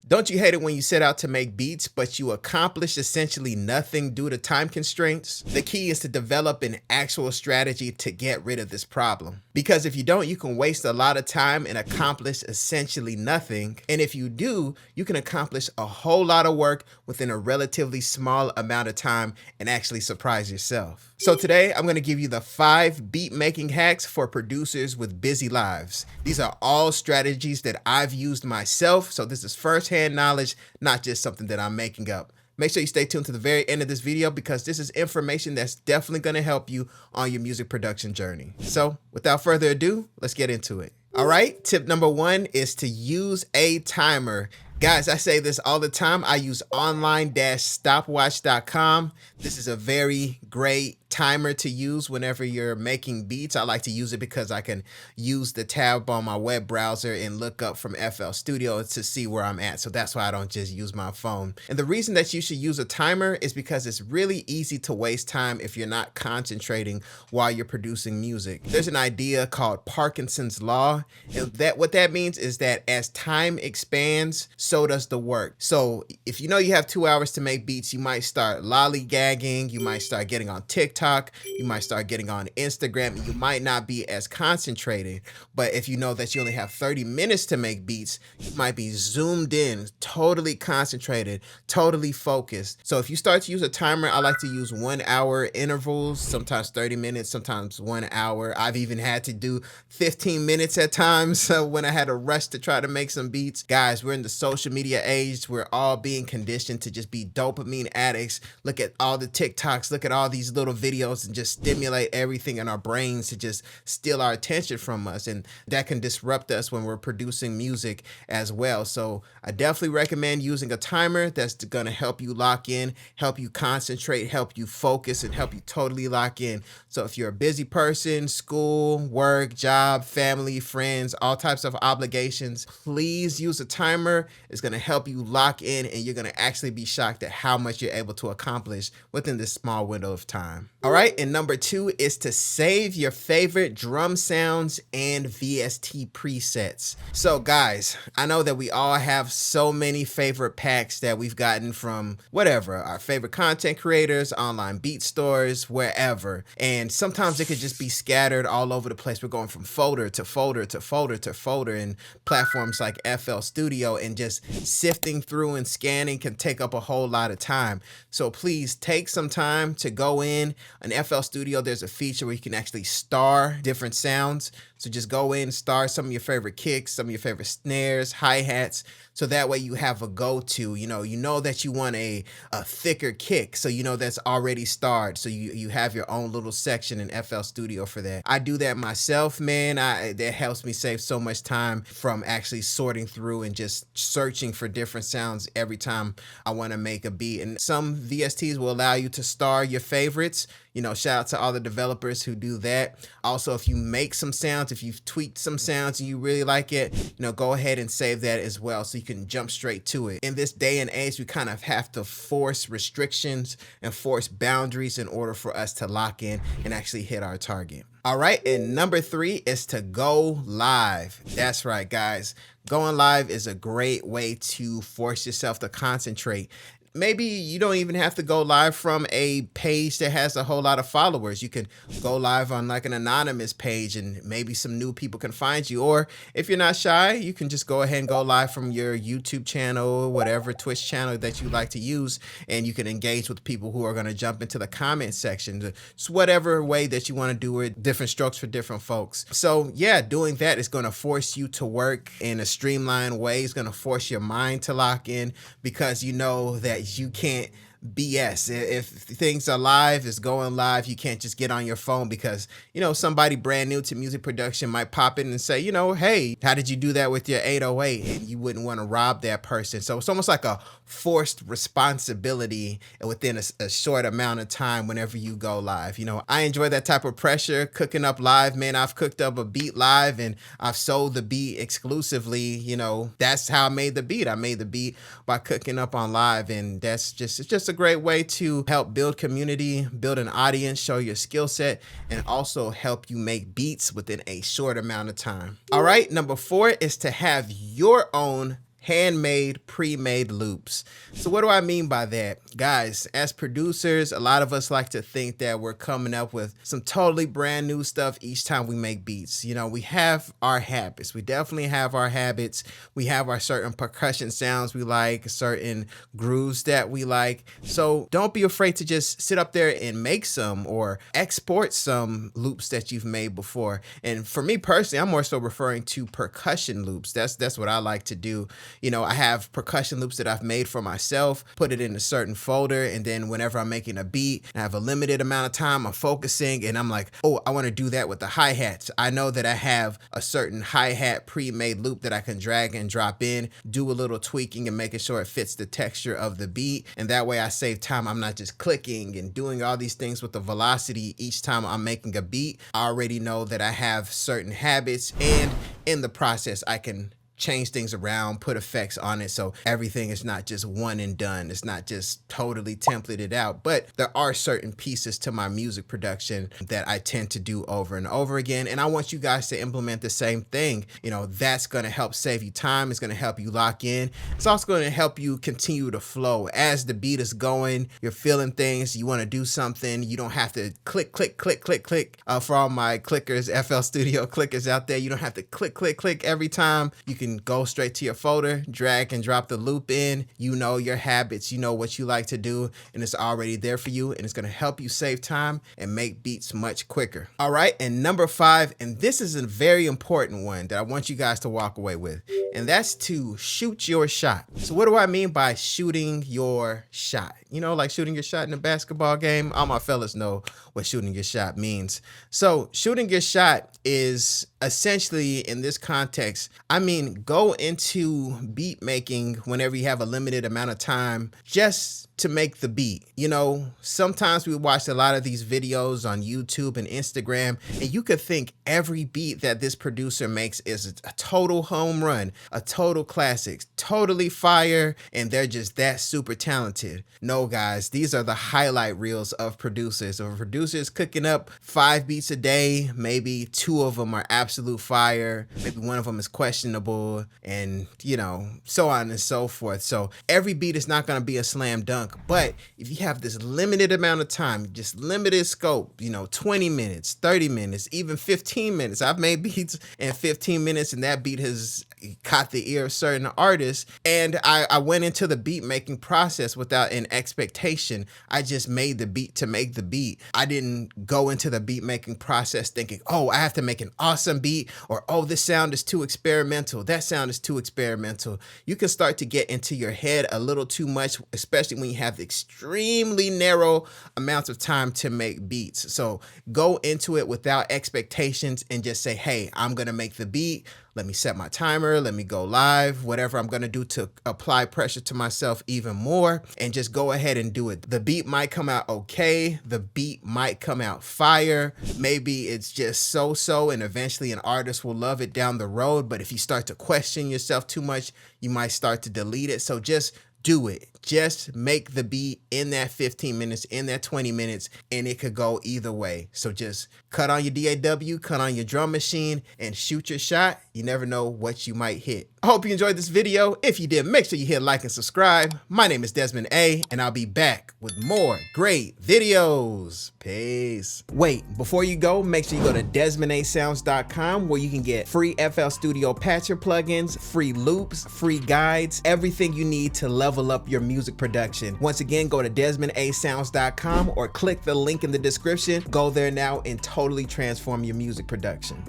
Don't you hate it when you set out to make beats, but you accomplish essentially nothing due to time constraints? The key is to develop an actual strategy to get rid of this problem. Because if you don't, you can waste a lot of time and accomplish essentially nothing. And if you do, you can accomplish a whole lot of work within a relatively small amount of time and actually surprise yourself. So today, I'm going to give you the 5 beat making hacks for producers with busy lives. These are all strategies that I've used myself, so this is firsthand knowledge, not just something that I'm making up. Make sure you stay tuned to the very end of this video because this is information that's definitely going to help you on your music production journey. So without further ado, let's get into it. All right, tip number 1 is to use a timer. Guys, I say this all the time. I use online-stopwatch.com. This is a very great timer to use whenever you're making beats. I like to use it because I can use the tab on my web browser and look up from FL Studio to see where I'm at. So that's why I don't just use my phone. And the reason that you should use a timer is because it's really easy to waste time if you're not concentrating while you're producing music. There's an idea called Parkinson's Law. And what that means is that as time expands, so does the work. So if you know you have 2 hours to make beats, you might start lollygagging, you might start getting on TikTok, you might start getting on Instagram, you might not be as concentrated. But if you know that you only have 30 minutes to make beats, you might be zoomed in, totally concentrated, totally focused. So if you start to use a timer, I like to use 1 hour intervals, sometimes 30 minutes, sometimes 1 hour. I've even had to do 15 minutes at times when I had a rush to try to make some beats. Guys, we're in the social media age. We're all being conditioned to just be dopamine addicts. Look at all the TikToks, look at all these little videos and just stimulate everything in our brains to just steal our attention from us. And that can disrupt us when we're producing music as well. So I definitely recommend using a timer that's going to help you lock in, help you concentrate, help you focus, and help you totally lock in. So if you're a busy person, school, work, job, family, friends, all types of obligations, please use a timer. It's going to help you lock in, and you're going to actually be shocked at how much you're able to accomplish within this small window of time. All right, and number 2 is to save your favorite drum sounds and VST presets. So guys, I know that we all have so many favorite packs that we've gotten from whatever, our favorite content creators, online beat stores, wherever. And sometimes it could just be scattered all over the place. We're going from folder to folder to folder to folder in platforms like FL Studio, and just sifting through and scanning can take up a whole lot of time. So please take some time to go in. In FL Studio, there's a feature where you can actually star different sounds. So just go in, star some of your favorite kicks, some of your favorite snares, hi-hats. So that way you have a go-to, you know that you want a thicker kick. So you know that's already starred. So you have your own little section in FL Studio for that. I do that myself, man. That helps me save so much time from actually sorting through and just searching for different sounds every time I want to make a beat. And some VSTs will allow you to star your favorites. Shout out to all the developers who do that. Also, if you make some sounds, if you've tweaked some sounds and you really like it, go ahead and save that as well so you can jump straight to it. In this day and age, we kind of have to force restrictions and force boundaries in order for us to lock in and actually hit our target. All right, and number 3 is to go live. That's right, guys. Going live is a great way to force yourself to concentrate. Maybe you don't even have to go live from a page that has a whole lot of followers. You can go live on like an anonymous page and maybe some new people can find you. Or if you're not shy, you can just go ahead and go live from your YouTube channel or whatever Twitch channel that you like to use. And you can engage with people who are going to jump into the comment section. It's whatever way that you want to do it, different strokes for different folks. So yeah, doing that is going to force you to work in a streamlined way. It's going to force your mind to lock in because you know that you can't BS. If things are live, it's going live. You can't just get on your phone because, somebody brand new to music production might pop in and say, hey, how did you do that with your 808? And you wouldn't want to rob that person. So it's almost like a forced responsibility within a short amount of time whenever you go live. I enjoy that type of pressure cooking up live, man. I've cooked up a beat live and I've sold the beat exclusively. That's how I made the beat. I made the beat by cooking up on live, and it's just a great way to help build community, build an audience, show your skill set, and also help you make beats within a short amount of time. All right, number 4 is to have your own handmade, pre-made loops. So what do I mean by that? Guys, as producers, a lot of us like to think that we're coming up with some totally brand new stuff each time we make beats. You know, we have our habits. We definitely have our habits. We have our certain percussion sounds we like, certain grooves that we like. So don't be afraid to just sit up there and make some or export some loops that you've made before. And for me personally, I'm more so referring to percussion loops. That's what I like to do. You know, I have percussion loops that I've made for myself, put it in a certain folder, and then whenever I'm making a beat, I have a limited amount of time, I'm focusing, and I'm like, oh, I want to do that with the hi-hats. I know that I have a certain hi-hat pre-made loop that I can drag and drop in, do a little tweaking and making sure it fits the texture of the beat, and that way I save time. I'm not just clicking and doing all these things with the velocity each time I'm making a beat. I already know that I have certain habits, and in the process, I can change things around, put effects on it, so everything is not just one and done. It's not just totally templated out, but there are certain pieces to my music production that I tend to do over and over again, and I want you guys to implement the same thing. You know, that's going to help save you time. It's going to help you lock in. It's also going to help you continue to flow as the beat is going. You're feeling things, you want to do something, you don't have to click, click, click, click, click. For all my clickers, FL Studio clickers out there, you don't have to click, click, click every time. You can go straight to your folder, drag and drop the loop in. You know your habits, you know what you like to do, and it's already there for you, and it's going to help you save time and make beats much quicker. All right, and number 5, and this is a very important one that I want you guys to walk away with, and that's to shoot your shot. So what do I mean by shooting your shot? You know, like shooting your shot in a basketball game. All my fellas know what shooting your shot means. So shooting your shot is essentially, in this context, I mean, go into beat making whenever you have a limited amount of time just to make the beat. You know, sometimes we watch a lot of these videos on YouTube and Instagram, and you could think every beat that this producer makes is a total home run, a total classic, totally fire, and they're just that super talented. No, guys, these are the highlight reels of producers. If a producer is cooking up 5 beats a day, maybe 2 of them are absolute fire, maybe 1 of them is questionable, and you know, so on and so forth. So every beat is not going to be a slam dunk, but if you have this limited amount of time, just limited scope, you know, 20 minutes, 30 minutes, even 15 minutes. I've made beats in 15 minutes, and that beat has caught the ear of certain artists, and I went into the beat making process without an expectation. I just made the beat to make the beat. I didn't go into the beat making process thinking, oh, I have to make an awesome beat, or oh, this sound is too experimental, that sound is too experimental. You can start to get into your head a little too much, especially when you have extremely narrow amounts of time to make beats. So go into it without expectations and just say, hey, I'm gonna make the beat. Let me set my timer, let me go live, whatever I'm gonna do to apply pressure to myself even more, and just go ahead and do it. The beat might come out okay, the beat might come out fire, maybe it's just so-so, and eventually an artist will love it down the road, but if you start to question yourself too much, you might start to delete it. So just do it. Just make the beat in that 15 minutes, in that 20 minutes, and it could go either way. So just cut on your DAW, cut on your drum machine, and shoot your shot. You never know what you might hit. I hope you enjoyed this video. If you did, make sure you hit like and subscribe. My name is Desmond A, and I'll be back with more great videos. Peace. Wait, before you go, make sure you go to DesmondASounds.com, where you can get free FL Studio patcher plugins, free loops, free guides, everything you need to level up your music production. Once again, go to DesmondASounds.com or click the link in the description. Go there now and totally transform your music production.